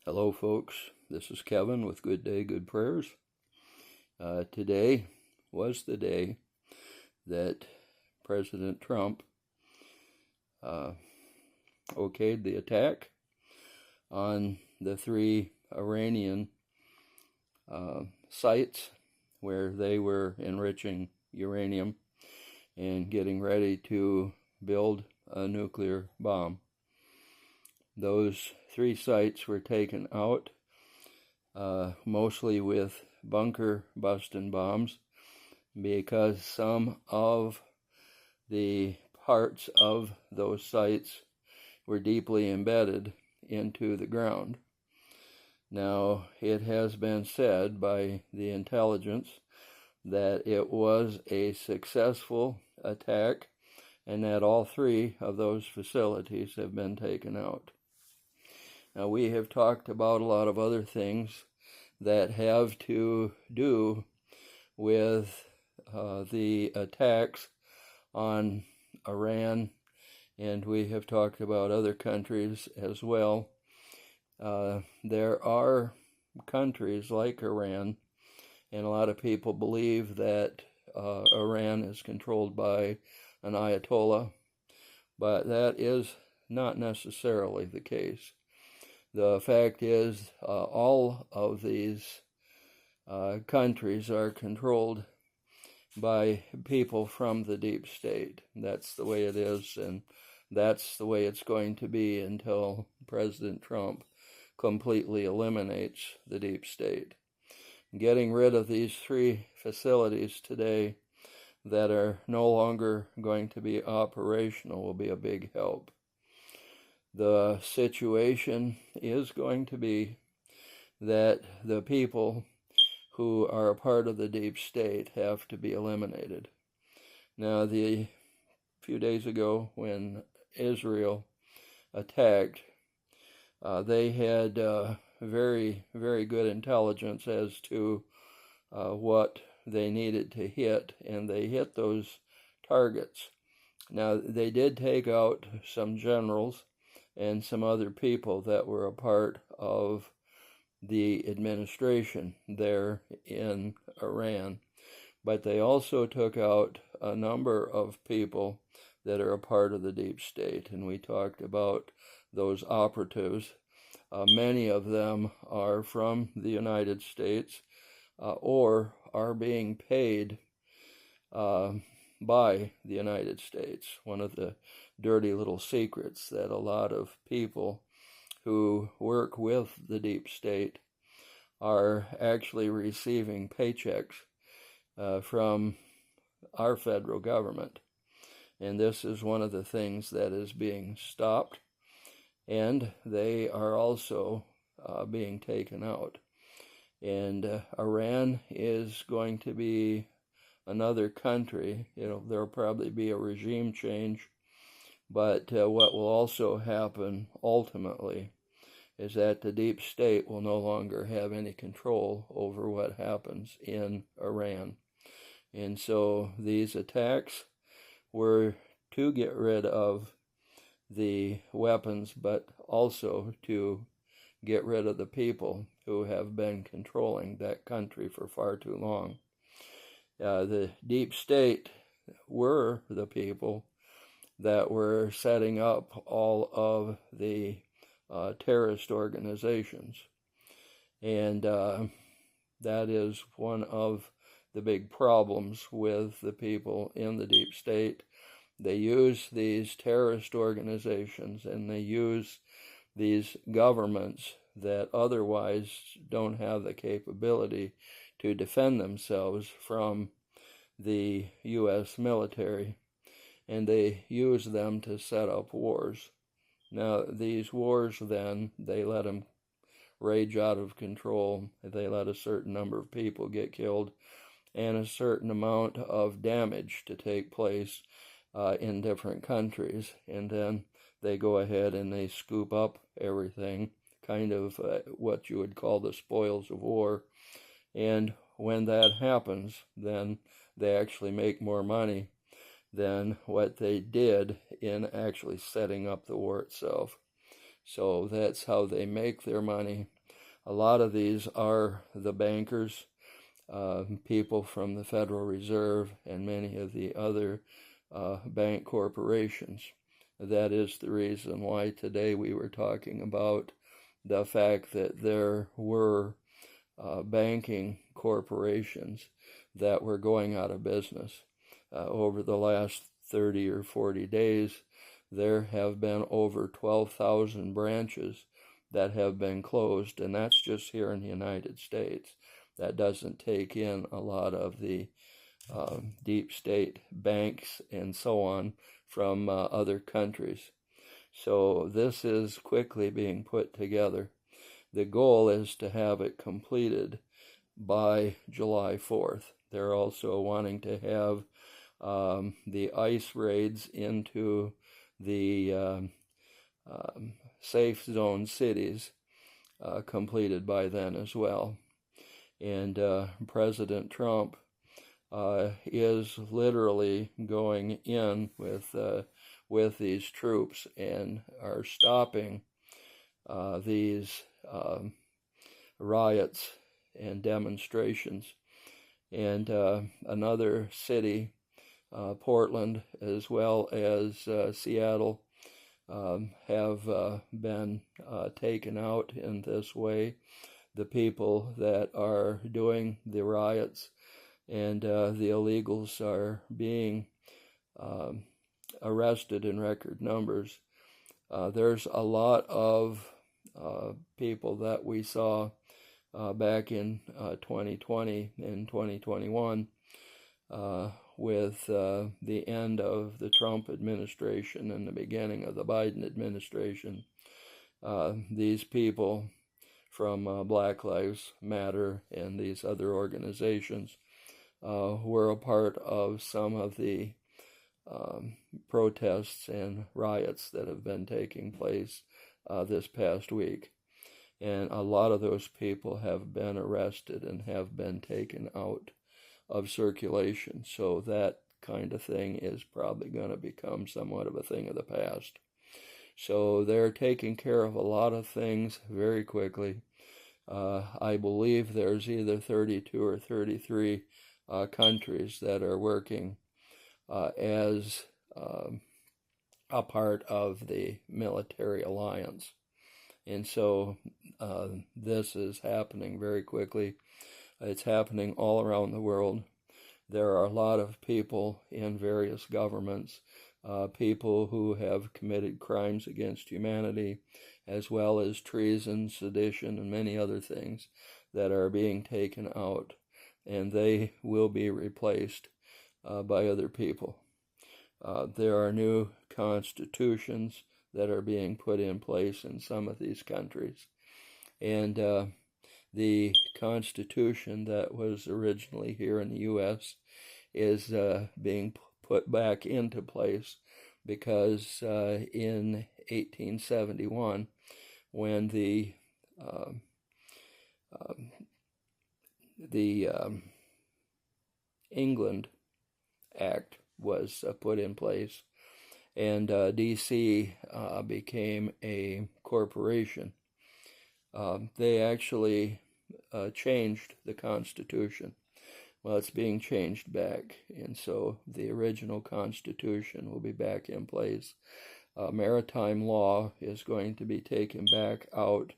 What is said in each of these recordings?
Hello, folks. This is Kevin with Good Day, Good Prayers. Today was the day that President Trump okayed the attack on the 3 Iranian sites where they were enriching uranium and getting ready to build a nuclear bomb. Those 3 sites were taken out, mostly with bunker busting bombs, because some of the parts of those sites were deeply embedded into the ground. Now, it has been said by the intelligence that it was a successful attack and that all 3 of those facilities have been taken out. Now, we have talked about a lot of other things that have to do with the attacks on Iran, and we have talked about other countries as well. There are countries like Iran, and a lot of people believe that Iran is controlled by an Ayatollah, but that is not necessarily the case. The fact is, all of these countries are controlled by people from the deep state. That's the way it is, and that's the way it's going to be until President Trump completely eliminates the deep state. Getting rid of these 3 facilities today that are no longer going to be operational will be a big help. The situation is going to be that the people who are a part of the deep state have to be eliminated. Now, a few days ago when Israel attacked, they had very, very good intelligence as to what they needed to hit, and they hit those targets. Now, they did take out some generals and some other people that were a part of the administration there in Iran, but they also took out a number of people that are a part of the deep state, and we talked about those operatives. Many of them are from the United States or are being paid by the United States. One of the dirty little secrets that a lot of people who work with the deep state are actually receiving paychecks from our federal government. And this is one of the things that is being stopped, and they are also being taken out. And Iran is going to be another country. There'll probably be a regime change, but what will also happen ultimately is that the deep state will no longer have any control over what happens in Iran. And so these attacks were to get rid of the weapons, but also to get rid of the people who have been controlling that country for far too long. The deep state were the people that were setting up all of the terrorist organizations. And that is one of the big problems with the people in the deep state. They use these terrorist organizations, and they use these governments that otherwise don't have the capability to defend themselves from the U.S. military, and they use them to set up wars. Now, these wars, then, they let them rage out of control. They let a certain number of people get killed and a certain amount of damage to take place in different countries, and then they go ahead and they scoop up everything, kind of what you would call the spoils of war. And when that happens, then they actually make more money than what they did in actually setting up the war itself. So that's how they make their money. A lot of these are the bankers, people from the Federal Reserve, and many of the other bank corporations. That is the reason why today we were talking about the fact that there were banking corporations that were going out of business. Over the last 30 or 40 days, there have been over 12,000 branches that have been closed, and that's just here in the United States. That doesn't take in a lot of the deep state banks and so on from other countries. So this is quickly being put together. The goal is to have it completed by July 4th. They're also wanting to have the ICE raids into the safe zone cities completed by then as well. And President Trump is literally going in with these troops and are stopping these riots and demonstrations. And another city, Portland, as well as Seattle, have been taken out in this way. The people that are doing the riots and the illegals are being arrested in record numbers. There's a lot of people that we saw back in 2020 and 2021 with the end of the Trump administration and the beginning of the Biden administration. These people from Black Lives Matter and these other organizations were a part of some of the protests and riots that have been taking place this past week. And a lot of those people have been arrested and have been taken out of circulation. So that kind of thing is probably going to become somewhat of a thing of the past. So they're taking care of a lot of things very quickly. I believe there's either 32 or 33 countries that are working as a part of the military alliance. And so this is happening very quickly. It's happening all around the world. There are a lot of people in various governments, people who have committed crimes against humanity, as well as treason, sedition, and many other things that are being taken out, and they will be replaced by other people. There are new constitutions that are being put in place in some of these countries. And the Constitution that was originally here in the U.S. is being put back into place because in 1871, when the England Act was put in place, and D.C. became a corporation, they actually changed the Constitution. Well, it's being changed back, and so the original Constitution will be back in place. Maritime law is going to be taken back out,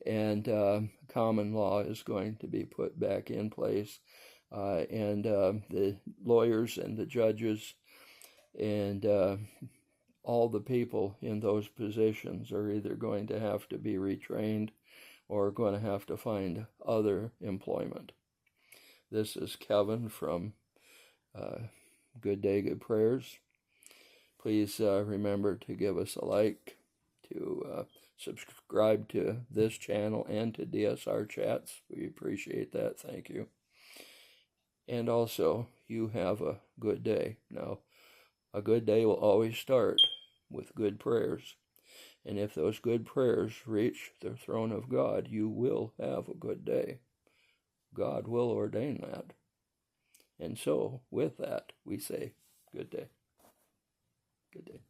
and common law is going to be put back in place. And the lawyers and the judges and all the people in those positions are either going to have to be retrained or going to have to find other employment. This is Kevin from Good Day, Good Prayers. Please remember to give us a like, to subscribe to this channel and to DSR Chats. We appreciate that. Thank you. And also, you have a good day. Now, a good day will always start with good prayers. And if those good prayers reach the throne of God, you will have a good day. God will ordain that. And so, with that, we say, good day. Good day.